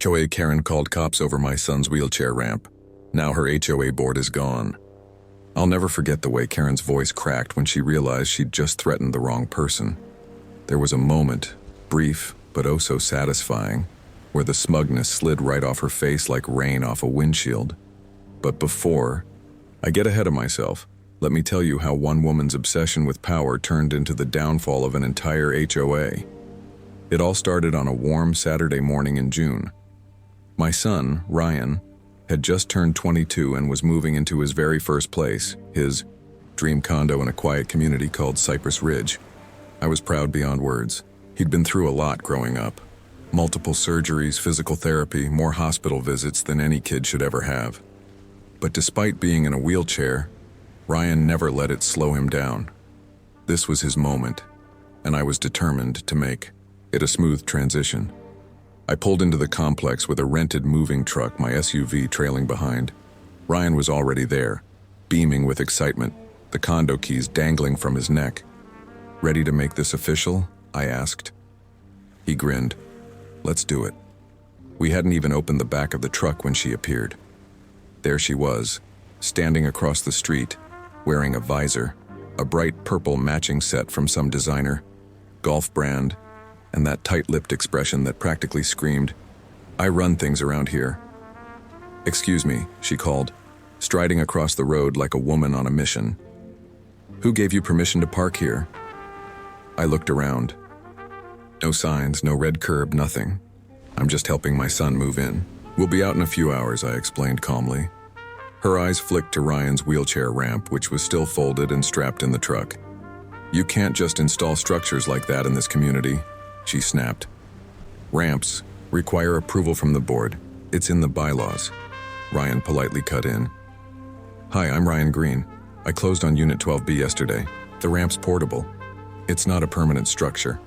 HOA Karen called cops over my son's wheelchair ramp. Now her HOA board is gone. I'll never forget the way Karen's voice cracked when she realized she'd just threatened the wrong person. There was a moment, brief but oh so satisfying, where the smugness slid right off her face like rain off a windshield. But before I get ahead of myself, let me tell you how one woman's obsession with power turned into the downfall of an entire HOA. It all started on a warm Saturday morning in June. My son, Ryan, had just turned 22 and was moving into his very first place, his dream condo in a quiet community called Cypress Ridge. I was proud beyond words. He'd been through a lot growing up. Multiple surgeries, physical therapy, more hospital visits than any kid should ever have. But despite being in a wheelchair, Ryan never let it slow him down. This was his moment, and I was determined to make it a smooth transition. I pulled into the complex with a rented moving truck, my SUV trailing behind. Ryan was already there, beaming with excitement, the condo keys dangling from his neck. "Ready to make this official?" I asked. He grinned. "Let's do it." We hadn't even opened the back of the truck when she appeared. There she was, standing across the street, wearing a visor, a bright purple matching set from some designer, golf brand, and that tight-lipped expression that practically screamed, "I run things around here." "Excuse me," she called, striding across the road like a woman on a mission. "Who gave you permission to park here?" I looked around. No signs, no red curb, nothing. "I'm just helping my son move in. We'll be out in a few hours," I explained calmly. Her eyes flicked to Ryan's wheelchair ramp, which was still folded and strapped in the truck. "You can't just install structures like that in this community," she snapped. "Ramps require approval from the board. It's in the bylaws." Ryan politely cut in. "Hi, I'm Ryan Green. I closed on Unit 12B yesterday. The ramp's portable. It's not a permanent structure."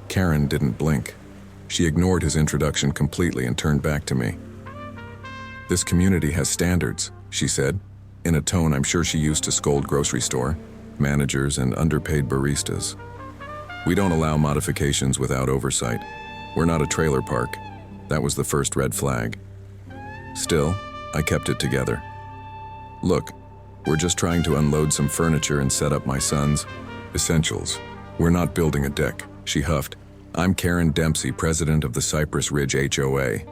Karen didn't blink. She ignored his introduction completely and turned back to me. "This community has standards," she said, in a tone I'm sure she used to scold grocery store managers and underpaid baristas. "We don't allow modifications without oversight. We're not a trailer park." That was the first red flag. Still, I kept it together. "Look, we're just trying to unload some furniture and set up my son's essentials. We're not building a deck," she huffed. "I'm Karen Dempsey, president of the Cypress Ridge HOA.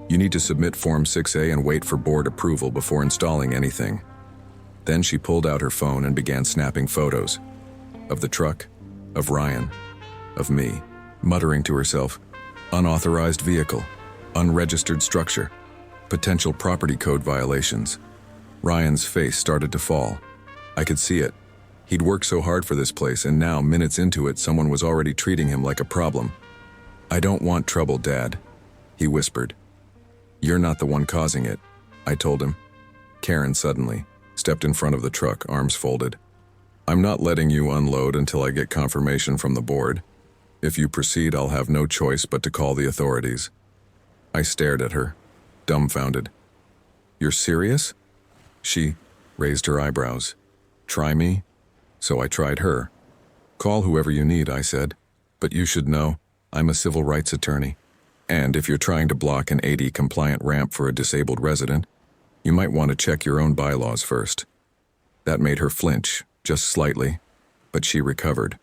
You need to submit Form 6A and wait for board approval before installing anything." Then she pulled out her phone and began snapping photos of the truck, of Ryan, of me, muttering to herself, "Unauthorized vehicle, unregistered structure, potential property code violations." Ryan's face started to fall. I could see it. He'd worked so hard for this place, and now, minutes into it, someone was already treating him like a problem. "I don't want trouble, Dad," he whispered. "You're not the one causing it," I told him. Karen suddenly stepped in front of the truck, arms folded. "I'm not letting you unload until I get confirmation from the board. If you proceed, I'll have no choice but to call the authorities." I stared at her, dumbfounded. "You're serious?" She raised her eyebrows. "Try me?" So I tried her. "Call whoever you need," I said. "But you should know, I'm a civil rights attorney. And if you're trying to block an AD-compliant ramp for a disabled resident, you might want to check your own bylaws first." That made her flinch, just slightly, but she recovered.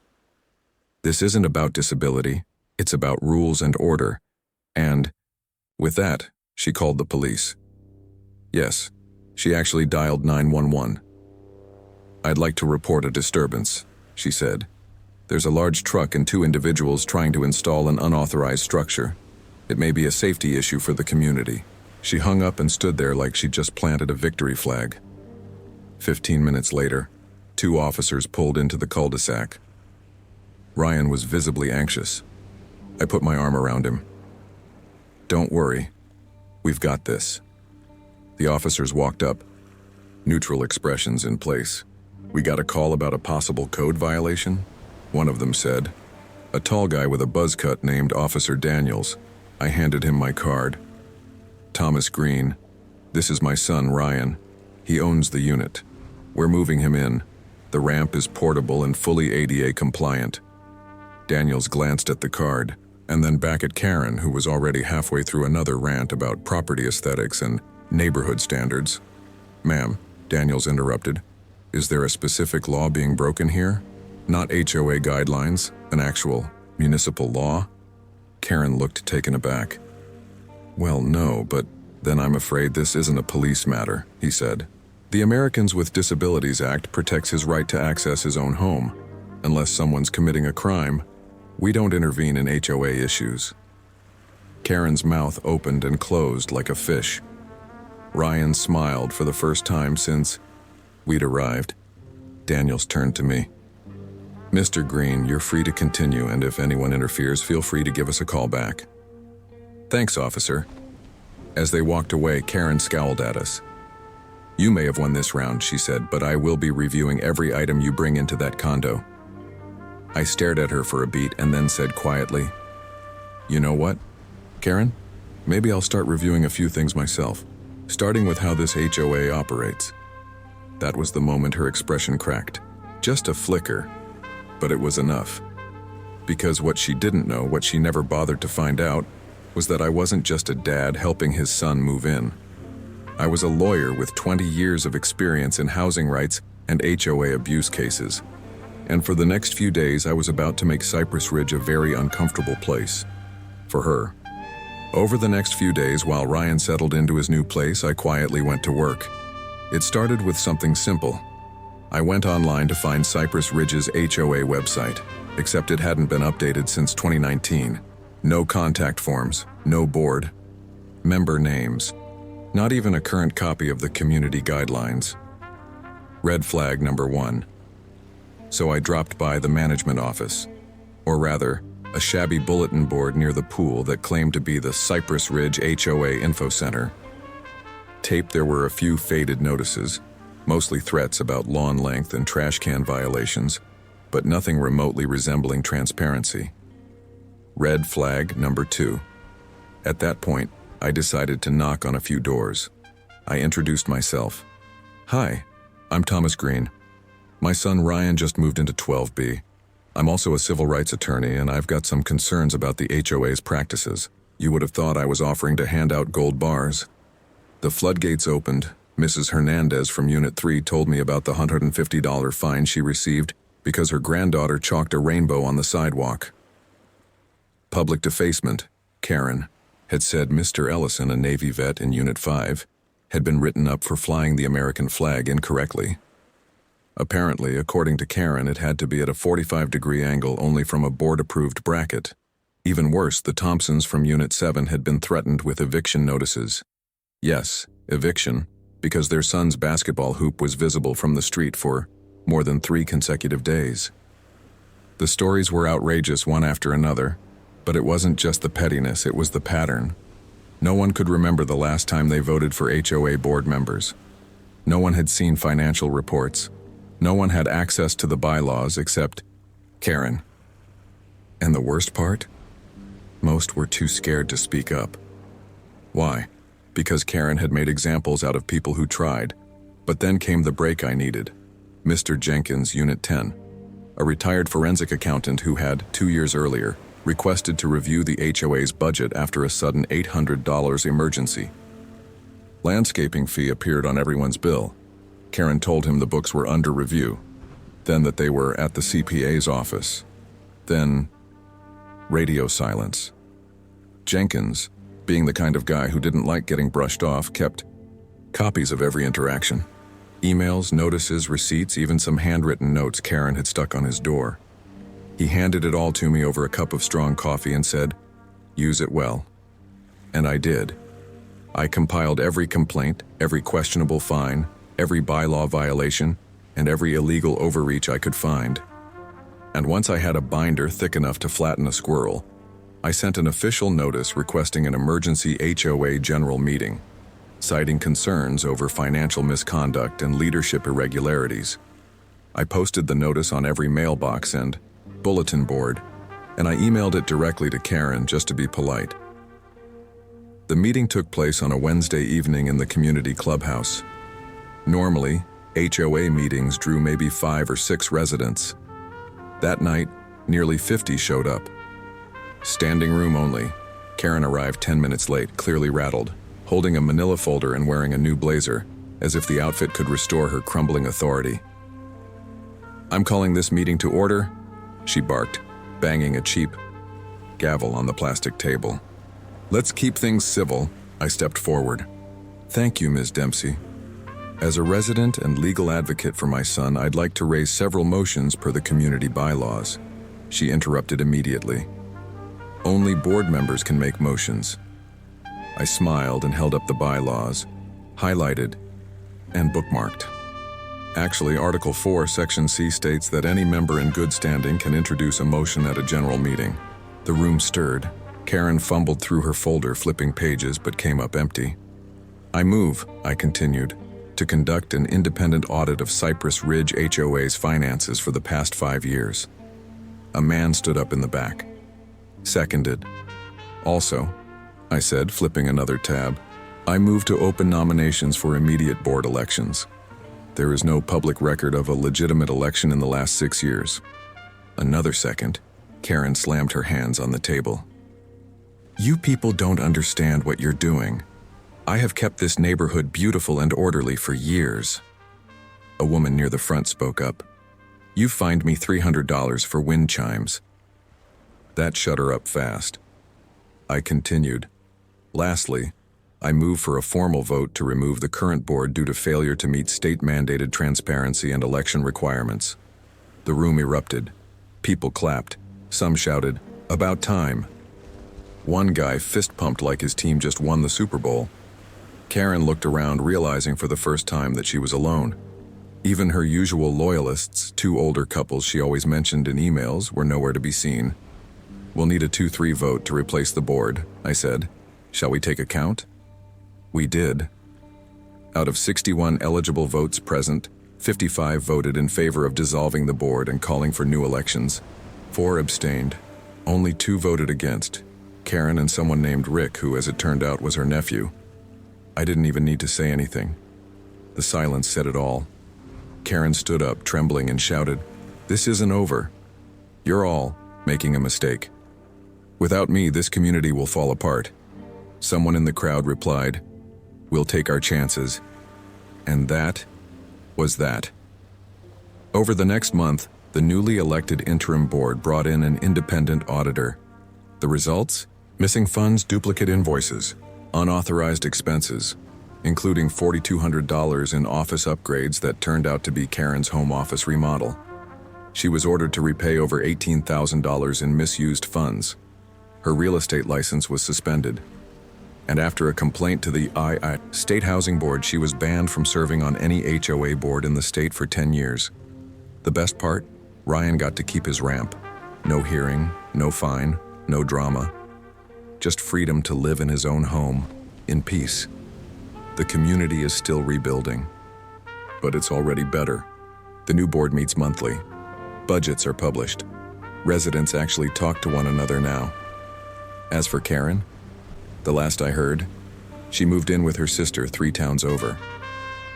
"This isn't about disability, it's about rules and order." And with that, she called the police. Yes, she actually dialed 911. "I'd like to report a disturbance," she said. "There's a large truck and 2 individuals trying to install an unauthorized structure. It may be a safety issue for the community." She hung up and stood there like she'd just planted a victory flag. 15 minutes later, 2 officers pulled into the cul-de-sac. Ryan was visibly anxious. I put my arm around him. "Don't worry. We've got this." The officers walked up, neutral expressions in place. "We got a call about a possible code violation," one of them said. A tall guy with a buzz cut named Officer Daniels. I handed him my card. "Thomas Green. This is my son, Ryan. He owns the unit. We're moving him in. The ramp is portable and fully ADA compliant." Daniels glanced at the card. and then back at Karen, who was already halfway through another rant about property aesthetics and neighborhood standards. "Ma'am," Daniels interrupted, "is there a specific law being broken here? Not HOA guidelines, an actual municipal law?" Karen looked taken aback. "Well, no, but then I'm afraid this isn't a police matter," he said. "The Americans with Disabilities Act protects his right to access his own home. Unless someone's committing a crime, we don't intervene in HOA issues." Karen's mouth opened and closed like a fish. Ryan smiled for the first time since we'd arrived. Daniels turned to me. "Mr. Green, you're free to continue, and if anyone interferes, feel free to give us a call back." "Thanks, officer." As they walked away, Karen scowled at us. "You may have won this round," she said, "but I will be reviewing every item you bring into that condo." I stared at her for a beat and then said quietly, "You know what, Karen? Maybe I'll start reviewing a few things myself, starting with how this HOA operates." That was the moment her expression cracked. Just a flicker, but it was enough. Because what she didn't know, what she never bothered to find out, was that I wasn't just a dad helping his son move in. I was a lawyer with 20 years of experience in housing rights and HOA abuse cases. And for the next few days, I was about to make Cypress Ridge a very uncomfortable place. For her. Over the next few days, while Ryan settled into his new place, I quietly went to work. It started with something simple. I went online to find Cypress Ridge's HOA website, except it hadn't been updated since 2019. No contact forms, no board, member names, not even a current copy of the community guidelines. Red flag number 1. So I dropped by the management office, or rather, a shabby bulletin board near the pool that claimed to be the Cypress Ridge HOA Info Center. Taped there were a few faded notices, mostly threats about lawn length and trash can violations, but nothing remotely resembling transparency. Red flag number 2. At that point, I decided to knock on a few doors. I introduced myself. "Hi, I'm Thomas Green. My son Ryan just moved into 12B. I'm also a civil rights attorney, and I've got some concerns about the HOA's practices. You would have thought I was offering to hand out gold bars." The floodgates opened. Mrs. Hernandez from Unit 3 told me about the $150 fine she received because her granddaughter chalked a rainbow on the sidewalk. Public defacement, Karen, had said Mr. Ellison, a Navy vet in Unit 5, had been written up for flying the American flag incorrectly. Apparently, according to Karen, it had to be at a 45-degree angle only from a board-approved bracket. Even worse, the Thompsons from Unit 7 had been threatened with eviction notices. Yes, eviction, because their son's basketball hoop was visible from the street for more than 3 consecutive days. The stories were outrageous one after another, but it wasn't just the pettiness, it was the pattern. No one could remember the last time they voted for HOA board members. No one had seen financial reports. No one had access to the bylaws except Karen. And the worst part? Most were too scared to speak up. Why? Because Karen had made examples out of people who tried. But then came the break I needed. Mr. Jenkins, Unit 10, a retired forensic accountant who had, 2 years earlier, requested to review the HOA's budget after a sudden $800 emergency. Landscaping fee appeared on everyone's bill. Karen told him the books were under review, then that they were at the CPA's office, then radio silence. Jenkins, being the kind of guy who didn't like getting brushed off, kept copies of every interaction. Emails, notices, receipts, even some handwritten notes Karen had stuck on his door. He handed it all to me over a cup of strong coffee and said, "Use it well." And I did. I compiled every complaint, every questionable fine, every bylaw violation, and every illegal overreach I could find. And once I had a binder thick enough to flatten a squirrel, I sent an official notice requesting an emergency HOA general meeting, citing concerns over financial misconduct and leadership irregularities. I posted the notice on every mailbox and bulletin board, and I emailed it directly to Karen just to be polite. The meeting took place on a Wednesday evening in the community clubhouse. Normally, HOA meetings drew maybe 5 or 6 residents. That night, nearly 50 showed up. Standing room only. Karen arrived 10 minutes late, clearly rattled, holding a manila folder and wearing a new blazer, as if the outfit could restore her crumbling authority. "I'm calling this meeting to order," she barked, banging a cheap gavel on the plastic table. "Let's keep things civil," I stepped forward. "Thank you, Ms. Dempsey. As a resident and legal advocate for my son, I'd like to raise several motions per the community bylaws." She interrupted immediately. "Only board members can make motions." I smiled and held up the bylaws, highlighted, and bookmarked. Actually, Article 4, Section C states that any member in good standing can introduce a motion at a general meeting. The room stirred. Karen fumbled through her folder, flipping pages, but came up empty. "I move," I continued, "to conduct an independent audit of Cypress Ridge HOA's finances for the past 5 years." A man stood up in the back. "Seconded." "Also," I said, flipping another tab, "I move to open nominations for immediate board elections. There is no public record of a legitimate election in the last 6 years." Another second. Karen slammed her hands on the table. "You people don't understand what you're doing. I have kept this neighborhood beautiful and orderly for years." A woman near the front spoke up. "You fined me $300 for wind chimes." That shut her up fast. I continued. "Lastly, I move for a formal vote to remove the current board due to failure to meet state-mandated transparency and election requirements." The room erupted. People clapped. Some shouted, "About time." One guy fist-pumped like his team just won the Super Bowl. Karen looked around, realizing for the first time that she was alone. Even her usual loyalists, 2 older couples she always mentioned in emails, were nowhere to be seen. "We'll need a 2-3 vote to replace the board," I said. "Shall we take a count?" We did. Out of 61 eligible votes present, 55 voted in favor of dissolving the board and calling for new elections. 4 abstained. Only 2 voted against. Karen and someone named Rick, who, as it turned out, was her nephew. I didn't even need to say anything. The silence said it all. Karen stood up, trembling, and shouted, "This isn't over. You're all making a mistake. Without me, this community will fall apart." Someone in the crowd replied, "We'll take our chances." And that was that. Over the next month, the newly elected interim board brought in an independent auditor. The results? Missing funds, duplicate invoices, unauthorized expenses, including $4,200 in office upgrades that turned out to be Karen's home office remodel. She was ordered to repay over $18,000 in misused funds. Her real estate license was suspended. And after a complaint to the State Housing Board, she was banned from serving on any HOA board in the state for 10 years. The best part? Ryan got to keep his ramp. No hearing, no fine, no drama. Just freedom to live in his own home, in peace. The community is still rebuilding, but it's already better. The new board meets monthly. Budgets are published. Residents actually talk to one another now. As for Karen, the last I heard, she moved in with her sister 3 towns over.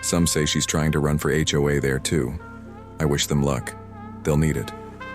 Some say she's trying to run for HOA there too. I wish them luck. They'll need it.